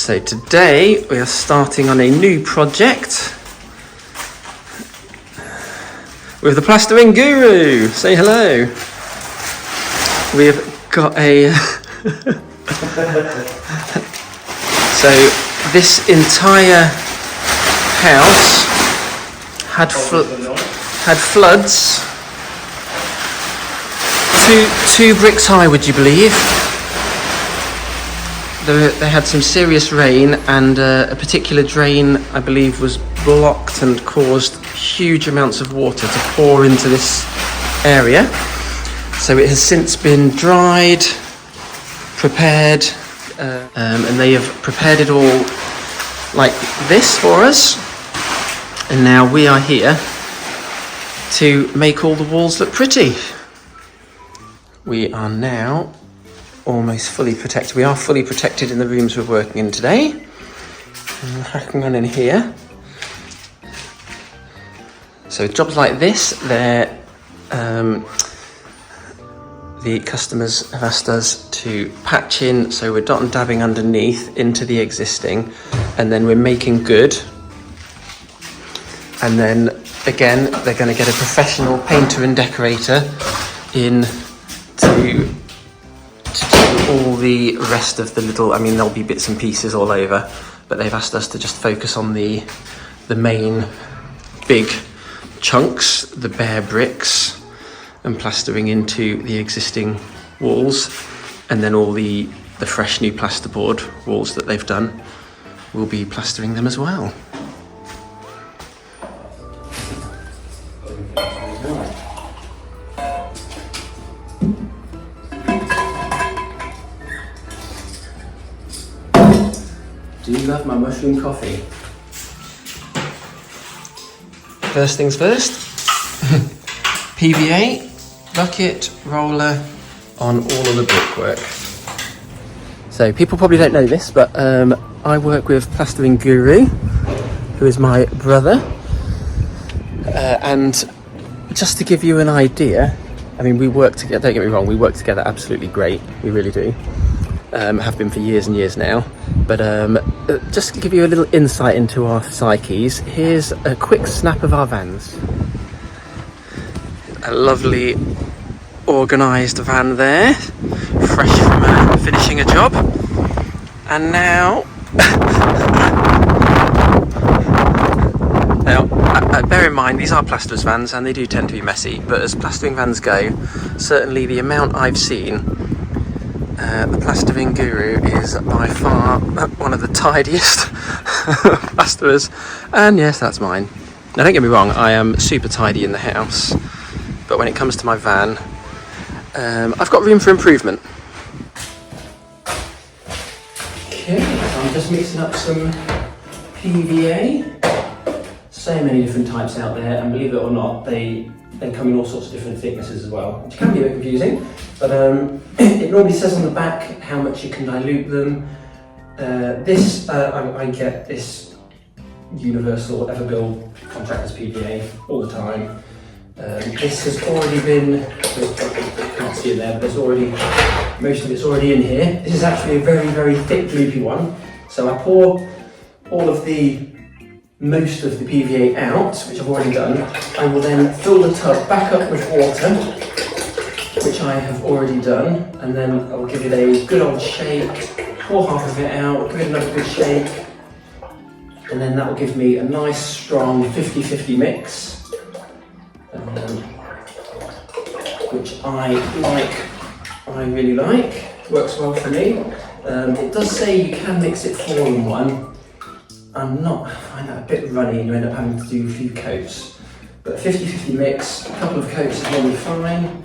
So today we are starting on a new project with the Plastering Guru. Say hello. We've got a... So this entire house had floods, two bricks high, would you believe? They had some serious rain, and a particular drain, I believe, was blocked and caused huge amounts of water to pour into this area. So it has since been dried, prepared, and they have prepared it all like this for us. And now we are here to make all the walls look pretty. We are now almost fully protected. We are fully protected in the rooms we're working in today. And hacking on in here. So jobs like this, the customers have asked us to patch in, so we're dot and dabbing underneath into the existing, and then we're making good. And then again, they're going to get a professional painter and decorator in to do all the rest of the little, I mean, there'll be bits and pieces all over, but they've asked us to just focus on the main big chunks, the bare bricks, and plastering into the existing walls, and then all the fresh new plasterboard walls that they've done, we'll be plastering them as well. Do you love my mushroom coffee? First things first, PVA, bucket, roller on all of the brickwork. So people probably don't know this, but I work with Plastering Guru, who is my brother. And just to give you an idea, I mean, we work together, don't get me wrong, we work together absolutely great, we really do. Have been for years and years now. But just to give you a little insight into our psyches, here's a quick snap of our vans. A lovely organised van there, fresh from finishing a job. And now, bear in mind, these are plasterers' vans and they do tend to be messy, but as plastering vans go, certainly the amount I've seen, the Plastering Guru is by far one of the tidiest plasterers, and yes, that's mine. Now don't get me wrong, I am super tidy in the house, but when it comes to my van, I've got room for improvement. Okay, so I'm just mixing up some PVA. So many different types out there, and believe it or not, they come in all sorts of different thicknesses as well, which can be a bit confusing, but it normally says on the back how much you can dilute them. I get this universal Everbuild contractors PVA all the time. This has already been, I can't see it there, but there's already, most of it's already in here. This is actually a very, very thick gloopy one. So I pour most of the PVA out, which I've already done. I will then fill the tub back up with water, which I have already done, and then I'll give it a good old shake, pour half of it out, give it another good shake, and then that will give me a nice strong 50-50 mix, which I really like, works well for me. It does say you can mix it 4 in 1. I find that a bit runny and you end up having to do a few coats. But a 50-50 mix, a couple of coats is normally fine.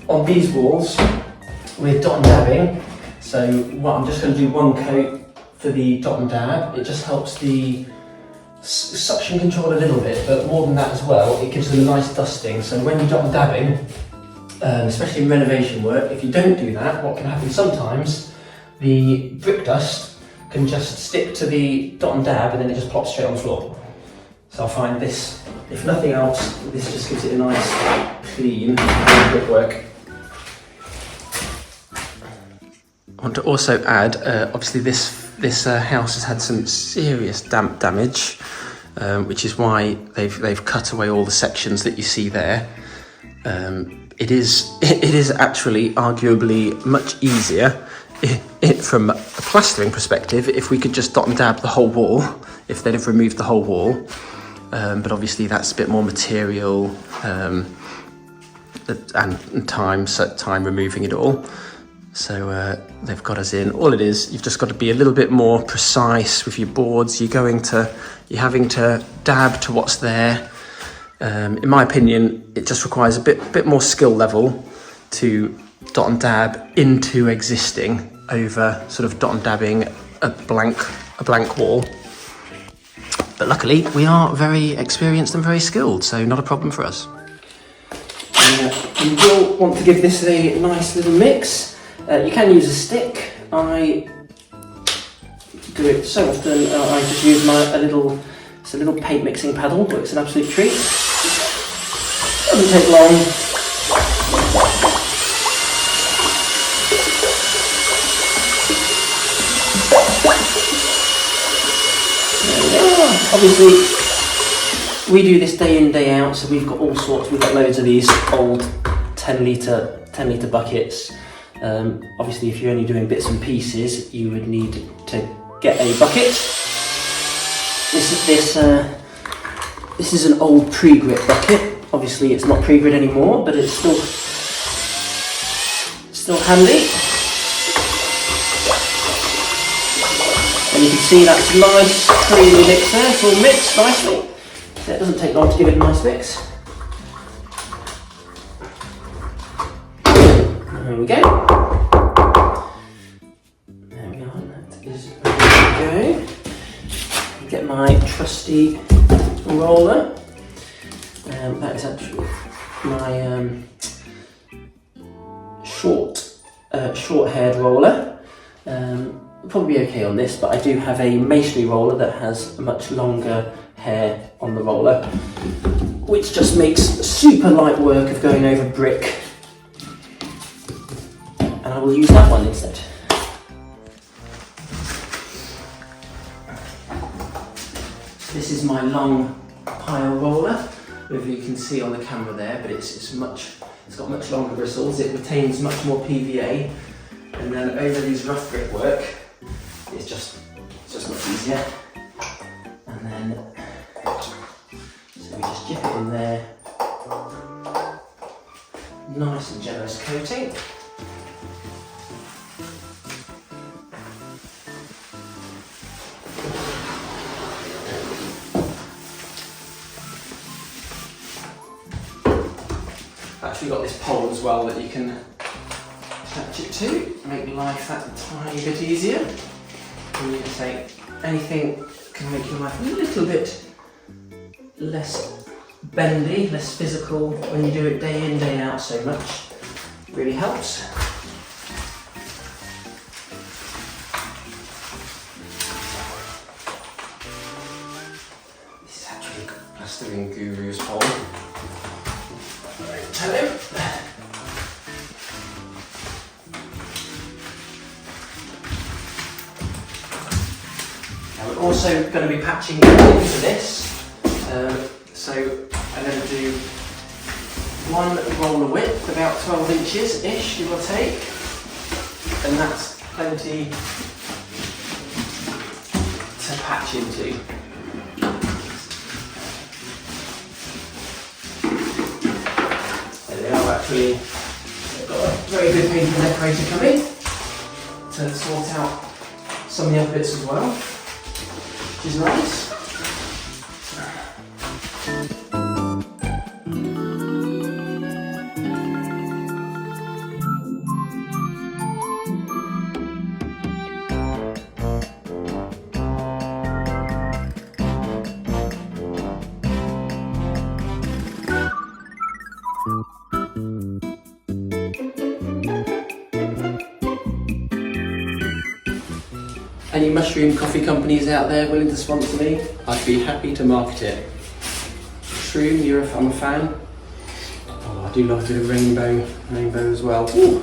On these walls, we're dot and dabbing. So I'm just going to do 1 coat for the dot and dab. It just helps the suction control a little bit, but more than that as well, it gives them a nice dusting. So when you're dot and dabbing, especially in renovation work, if you don't do that, what can happen sometimes, the brick dust can just stick to the dot and dab and then it just plops straight on the floor. So I find this, if nothing else, this just gives it a nice, clean brickwork. I want to also add, obviously this this house has had some serious damp damage, which is why they've cut away all the sections that you see there. It is actually arguably much easier from a plastering perspective if we could just dot and dab the whole wall, if they'd have removed the whole wall. But obviously that's a bit more material and time removing it all. So they've got us in. All it is, you've just got to be a little bit more precise with your boards. You're having to dab to what's there. In my opinion, it just requires a bit more skill level to dot and dab into existing over sort of dot and dabbing a blank wall. But luckily, we are very experienced and very skilled, so not a problem for us. You will want to give this a nice little mix. You can use a stick. I do it so often. I just use a little paint mixing paddle. It's an absolute treat. Doesn't take long. There we are. Obviously, we do this day in, day out, so we've got all sorts. We've got loads of these old 10 litre buckets. Obviously, if you're only doing bits and pieces, you would need to get a bucket. This is an old pre-grit bucket. Obviously, it's not pre-grit anymore, but it's still handy. And you can see that's nice, creamy mix there. It's all mixed nicely. So it doesn't take long to give it a nice mix. There we go. There we are, that is ready to go. Get my trusty roller. That is actually my short-haired roller. Probably be okay on this, but I do have a masonry roller that has much longer hair on the roller, which just makes super light work of going over brick. And I will use that one instead. This is my long pile roller. If you can see on the camera there, but it's got much longer bristles. It retains much more PVA, and then over these rough brickwork, it's just much easier. And then so we just dip it in there, nice and generous coating. I've actually got this pole as well that you can attach it to, make life that tiny bit easier. And you can say anything can make your life a little bit less bendy, less physical when you do it day in, day out so much. It really helps. This is actually Plastering Guru's pole. Tell him. Now we're also going to be patching into this, so I'm going to do one roller width, about 12 inches-ish, give or take, and that's plenty to patch into. Actually, I've got a very good painter and decorator coming to sort out some of the other bits as well, which is nice. Any mushroom coffee companies out there willing to sponsor me? I'd be happy to market it. Shroom, I'm a fan. Oh, I do love a bit of rainbow as well. Ooh.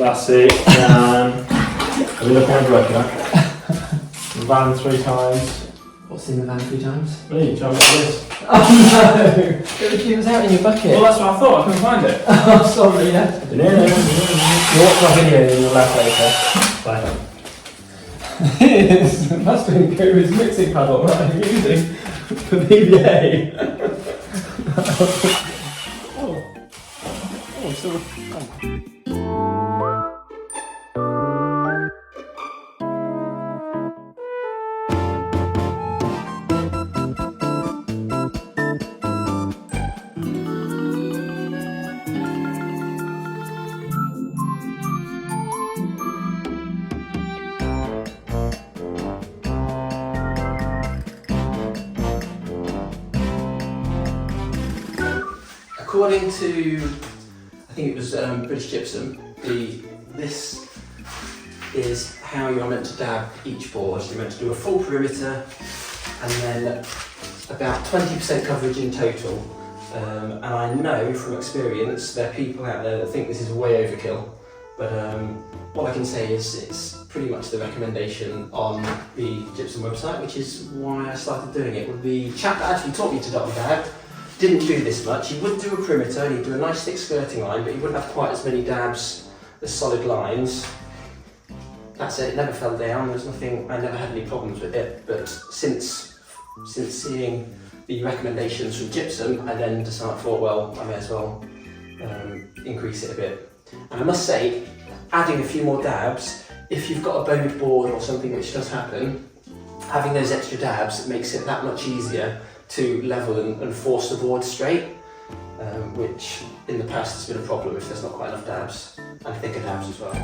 Classic. Have you looked at the working out? The van 3 times. What's in the van 3 times? Me, jump like this. Oh no! It was out in your bucket. Well, that's what I thought. I couldn't find it. Oh, sorry, yeah. You watch my video and you'll laugh later. Bye. It's Plastering Guru's mixing paddle that I'm using for PVA. Oh, still. Oh. According to, I think it was British Gypsum, this is how you're meant to dab each board. You're meant to do a full perimeter and then about 20% coverage in total. And I know from experience there are people out there that think this is way overkill, but what I can say is it's pretty much the recommendation on the Gypsum website, which is why I started doing it. Well, the chap that actually taught me to double dab didn't do this much. He would do a perimeter and he'd do a nice thick skirting line, but he wouldn't have quite as many dabs as solid lines. That's it, it never fell down, there's nothing, I never had any problems with it, but since seeing the recommendations from Gypsum, I then thought, well, I may as well increase it a bit. And I must say, adding a few more dabs, if you've got a boned board or something, which does happen, having those extra dabs makes it that much easier to level and force the board straight, which in the past has been a problem if there's not quite enough dabs, and thicker dabs as well.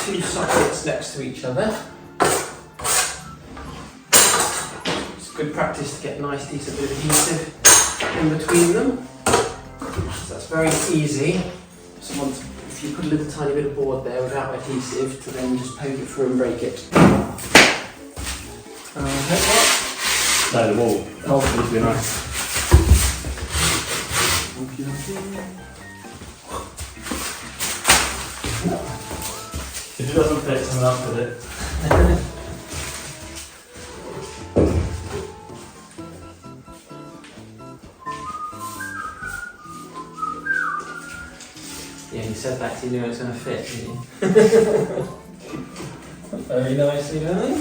Two sockets next to each other. It's good practice to get a nice decent bit of adhesive in between them. So that's very easy. If you put a little tiny bit of board there without adhesive, to then just poke it through and break it. No, the wall. Oh, Needs to be nice. If it doesn't fit, someone else did it. Yeah, you said that 'cause you knew it was going to fit, didn't you? Very nicely done.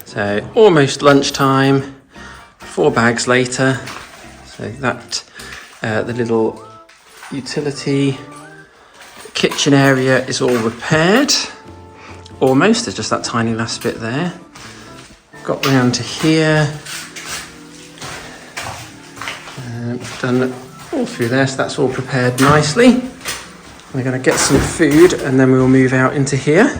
So almost lunchtime, 4 bags later. So that the little utility kitchen area is all repaired. Almost, there's just that tiny last bit there. Got round to here. Done all through there, so that's all prepared nicely. We're going to get some food and then we'll move out into here.